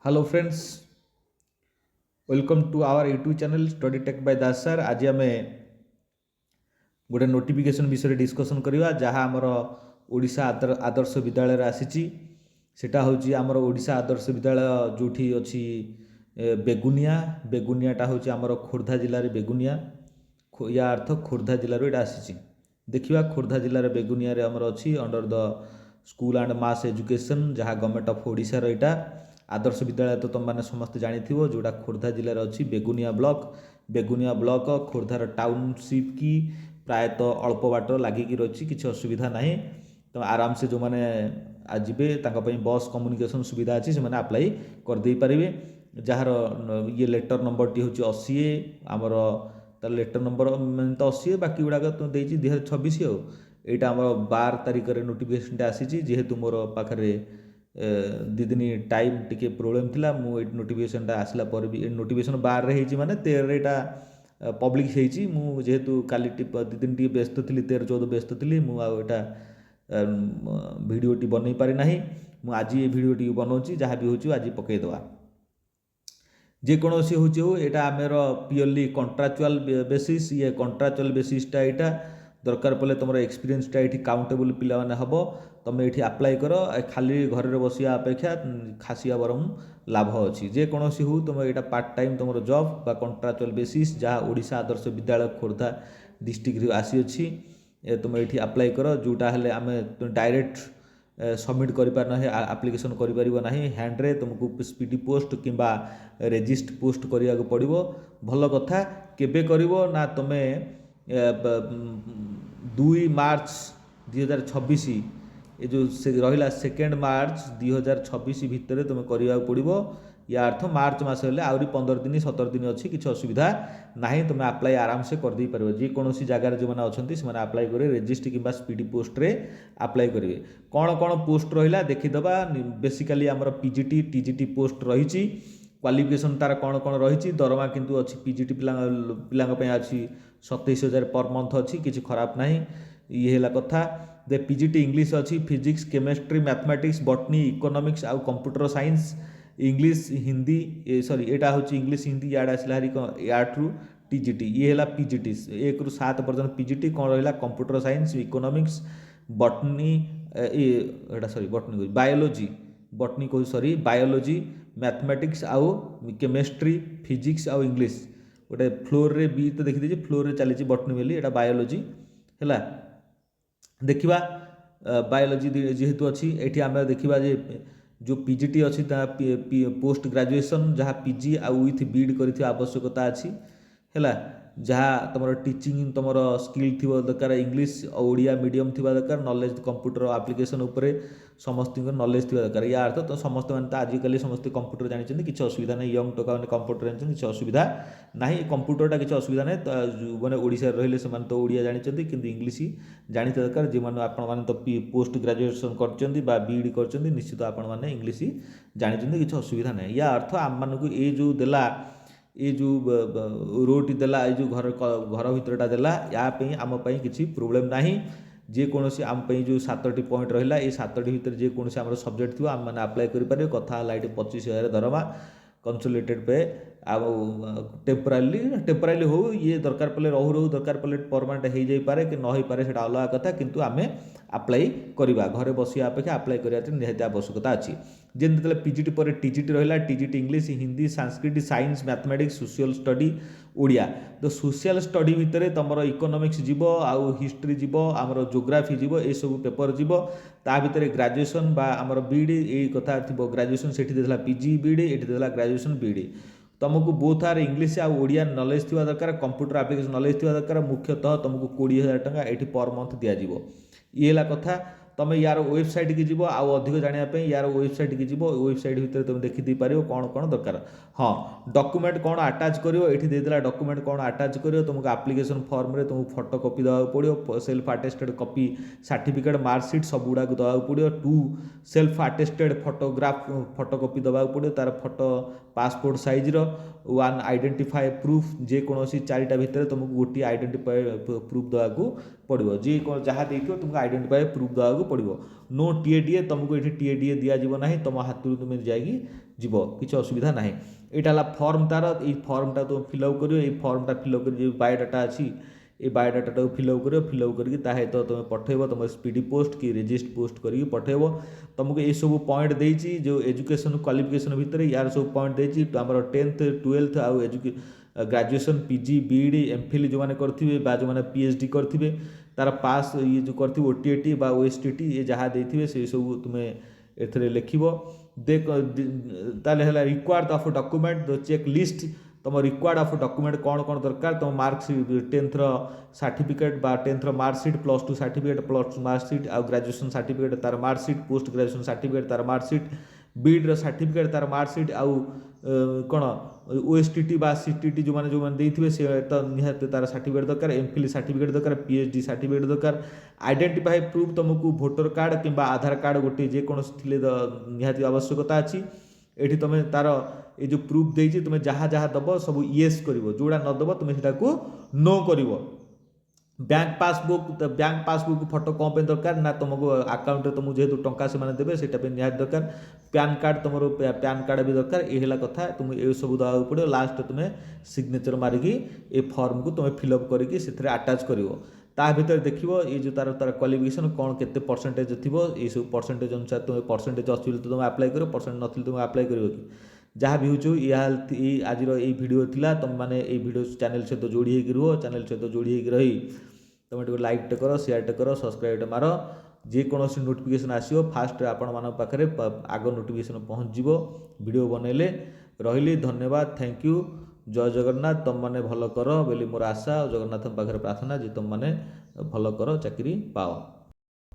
Hello friends, welcome to our YouTube channel study tech by Das sir. आज आम गोटे notification विषय डिस्कसन करवा जहाँ आमर ओडिशा आदर्श विद्यालय आसी सेटा हूँ आमर ओडिशा आदर्श विद्यालय जो अच्छी बेगुनिया बेगुनियाटा हूँ आमर खोर्धा जिले में बेगुनिया या अर्थ खोर्धा जिलूर यहाँ आसी देखा खोर्धा जिलार बेगुनिया आमर अच्छी under the school and mass education जहाँ गवर्नमेंट ऑफ ओडिशा यहाँ आदर्श विद्यालय तो तुम मैंने समस्त जानी जोटा खोर्धा जिले अच्छी बेगुनिया ब्लॉक खोर्धार टाउनशिप की प्रायतः अल्प बाट लगिकी रही किसी असुविधा ना तो आराम से जो मैंने आजबे बस कम्युनिकेशन सुविधा अच्छी से अप्लाई करदे पारे जार ये लेटर नंबर टी हूँ 80 आमर तार लेटर नंबर तो 80 बाकी गुड़ाक तो देती 2026 यहाँ आम 12 तारिख में नोटिफिकेशन आसी जेहेतु मोर पाखे दी दिन टाइम टी प्रोब्लेम थी मुझे नोटिफिकेशन आसला पर भी नोटिफिकेशन 12 रे माने 13 यहाँ पब्लिक जेहेतु काली दी दिन टी व्यस्त थी 13-14 व्यस्त थी मुझा भिडटी बनई पारि ना आज ये भिडटी बनाऊँगी जहाँ भी हूँ आज पकईदे जेकोसी हूँ यहाँ आमर पियोरली कंट्राक्चुअल बेसिस ये कंट्राक्चुअल बेसिसटा यहाँ दरकार पड़े तुम एक्सपीरियंसटा ये काउंटेबल पिला माने हम तुम ये अप्लाई कर खाली घर में बसिया अपेक्षा खासिया बरम लाभ अच्छी जेकोसी हूँ तुम यहाँ पार्ट टाइम तुम जॉब बा कंट्राक्चुअल बेसिस जहाँ ओडिशा आदर्श विद्यालय खोर्धा डिस्ट्रिक्ट आसी अच्छी तुम ये अप्लाई कर जोटा हेल्ले आम डायरेक्ट सबमिट कर आप्लिकेसन कर हैंड्रे तुमको स्पीडी पोस्ट किंबा रेजिस्ट पोस्ट करने को पड़ो भल कथा केबे करिवो ना तुम्हें 2 मार्च 2026 ये जो रहा 2 मार्च 2026 भितर तुम्हें करने पड़ो या अर्थ मार्च मस आहरी 15 दिन 17 दिन अच्छी किसी असुविधा ना तुम्हें अप्लाई आराम से करदे पार जेकोसी जगार जो मैंने अच्छा से अप्लाई करेंगे रेजिस्ट कि स्पीडी पोस्ट रे अप्लाई करेंगे कौन कौन पोस्ट रहा देखीदे बेसिकाली आमर पीजीटी टीजीटी पोस्ट रही क्वालिफिकेशन तार कौन कौन रही दरमा किंतु अच्छी पीजीटी पिला अच्छी 27,000 पर मंथ अच्छी किसी खराब ना ये है कथा दे पीजीटी इंग्लिश अच्छी physics chemistry mathematics botany economics आउ computer science English Hindi sorry यहाँ हूँ इंग्लिश हिंदी याड आसला हारी याड्रु टीजीटी ये है पीजीटी 1 ରୁ 7 पर्यंत पीजीटी कौन रहा computer science economics botany sorry botany biology botany कह सॉरी बायोलॉजी मैथमेटिक्स आउ केमिस्ट्री फिजिक्स आउ इंग्लिश गोटे फ्लोर रे बी तो देखी फ्लोर रे चली बॉटनी बोली यहाँ बायोलॉजी है देखा बायोलॉजी जेहेतु अच्छी ये आम देखा जो पीजीटी अच्छी पोस्ट ग्रेजुएशन जहाँ पीजी आउ विथ बीड कर आवश्यकता अच्छी है जहाँ तुम टीचिंग तुम स्किल थी दरकार इंग्लिश ओडिया मीडियम थी दरकार नॉलेज कंप्यूटर एप्लिकेशन उपरे समस्त नॉलेज थी दरकार या अर्थ तो समस्त मैंने आजिकल समस्त कंप्यूटर जानते किसी असुविधा नहीं यंग टोका मैंने कंप्यूटर जानते किसी असुविधा ना कंप्यूटरटा किसी असुविधा ना मैंने ओडिशा रही से तो ओडिया जानते कि इंग्लिश जानी दरकार जो मैंने तो पोस्ट ग्रेजुएशन कर बीड कर निश्चित आपने इंग्लिश जानते किसी असुविधा ना या अर्थ आम मानक ये जो देला ये जो रोटी देला ये जो घर घर भितरटा देला यापाई आमपाई किसी प्रोब्लेम ना जेकोसी आमपाई जो 7टी पॉइंट रहा ये 7टी भितर जेकोसी आम सब्जेक्ट थी आम मैंने अप्लाई करें कथा है ये 25,000 दरमा कंसोलिडेटेड पे आउ टेम्पोरारी हो ये दरकार पड़े रहू दरकार पड़े परमानेंट हो जाए कि न हो पारे से अलग कथा किंतु आम अप्लाई करवा घरे बसिया अपेक्षा अप्लाई करने निहाती आवश्यकता अच्छी जमी पीजीटी पर टीजीटी रहा TGT English Hindi Sanskrit science mathematics social study Odia तो सोशल स्टडी भितर तुम इकोनॉमिक्स जीव आउ हिस्ट्री जीव आमर जोग्राफी जीव ये सब पेपर जीव ता भितर ग्रेजुएशन बा आमर बीड ये कथा थी ग्रेजुएशन से देला पीजी बीड ये देला ग्रेजुएशन बीड तुमको बोथ आर इंग्लिश आ ओडिया नॉलेज थी दरकार कंप्यूटर एप्लिकेशन नॉलेज थी दरकार मुख्यतः तुमको 20,000 टंका ये पर मंथ दिज्व ये है कथा तुम यार वेबसाइट की जीव आउ अधिक जानापी यार वेबसाइट की जीव वेबसाइट भितर तुम देखी पार कौन कौन दरकार हाँ डॉक्यूमेंट कौन अटैच करो ये देदेला डॉक्यूमेंट कौन अटैच करो तुमको एप्लिकेशन फॉर्म रे तुमको फोटो कॉपी देवा पड़ो self attested copy certificate marksheet सब गुड़ा देवा पड़ो 2 self attested photograph photo copy देवा पड़ो तार फोटो पासपोर्ट साइज रो 1 आइडेंटिफाई प्रूफ जेकोसी 4टा भितर तुमको गोटे आइडेंटिफाई प्रूफ देवा पड़ो जी जहाँ देखो तुमको आइडेंटिफाई प्रूफ देवाक पड़ो नो टीएडीए तुमको ये टीएडीए दिज्व ना तुम हाथ तुम जाकि जीव किसी असुविधा ना यहाँ फर्म तार ये फर्मटा तुम फिलअप कर फर्मटा फिलअप कर बायोडाटा अच्छी ये बायोडाटा फिलअप कर फिलअप करके तुम पठेब तुम स्पीडी पोस्ट कि रेजिस्ट पोस्ट करके पठेब तुमको ये सब पॉइंट देती जो एजुकेशन क्वालिफिकेशन भितर यार सब पॉइंट देती आम 10th 12th आउ ग्रेजुएशन पीजी बीईडी एमफिल जो मैंने करेंगे जो मैंने पीएचडी करेंगे तार पास ये जो करथिबे ओटीएटी बा ओएसटीटी ये जहाँ देथिबे से सब तुमे एथरे लिखिबो देख ताले हला required of document the check list तुम रिक्वायर्ड ऑफ डॉक्यूमेंट कौन कौन दरकार तुम मार्कशीट 10th सर्टिफिकेट बा 10th मार्कशीट +2 सर्टिफिकेट +2 मार्कशीट आ ग्रेजुएशन सर्टिफिकेट तार मार्कशीट पोस्ट ग्रेजुएशन सर्टिफिकेट तार मार्कशीट बीड सर्टिफिकेट तार मार्कशीट आउ कौन ओएसटीटी बा सीटीटी जो मैंने देते से तो निहत तार सर्टिफिकेट दरकार एमफिल सर्टिफिकेट दरकार पीएचडी सर्टिफिकेट दरकार आइडेंटिफाई प्रूफ तुमको भोटर कार्ड कि आधार कार्ड गोटे जेकोसी निहत आवश्यकता अच्छी ये तुम तार ये जो प्रूफ देती तुम जहाँ जहाँ दब सब येस कर जोड़ा नदब तुम से नो कर बैंक पासबुक फोटो कौन पे दरकार ना तुमको अकाउंट तुमको जेहेतु टंका से देवे से निहाती दरकार पैन कार्ड तुम पैन कार्ड भी दरकार ये कथा तुम ये सब देवाक पड़ो लास्ट तुम सिग्नेचर मारिकी ए फॉर्म को तुम फिलअप करके अटैच कर भर देख ये जो तार तार क्वालिफिकेशन कौन के परसेंटेज थी ये सब परसेंटेज अनुसार तुम परसेंटेज अच्छी तो तुम अप्लाई कर परसेंट नी तुम अप्लाई कर जहाँ भी हो आज भिडियो थिला तुम मैंने ये भिडियो चैनल सहित जोड़ी होकर रुह चैनल सहित जोड़ी होकर रही तुम टे लाइक टे कर शेयर टे कर सब्सक्राइब मार जेकोसी नोटिफिकेशन आसो फास्ट आपण मान पाखे आग नोटिफिकेशन पहुँच वीडियो बनइले रही धन्यवाद थैंक यू जय जगन्नाथ तुम मैंने भल कर बोली मोर आशा जगन्नाथ पाखे प्रार्थना जे तुम मैंने भल कर चाकरी पाओ।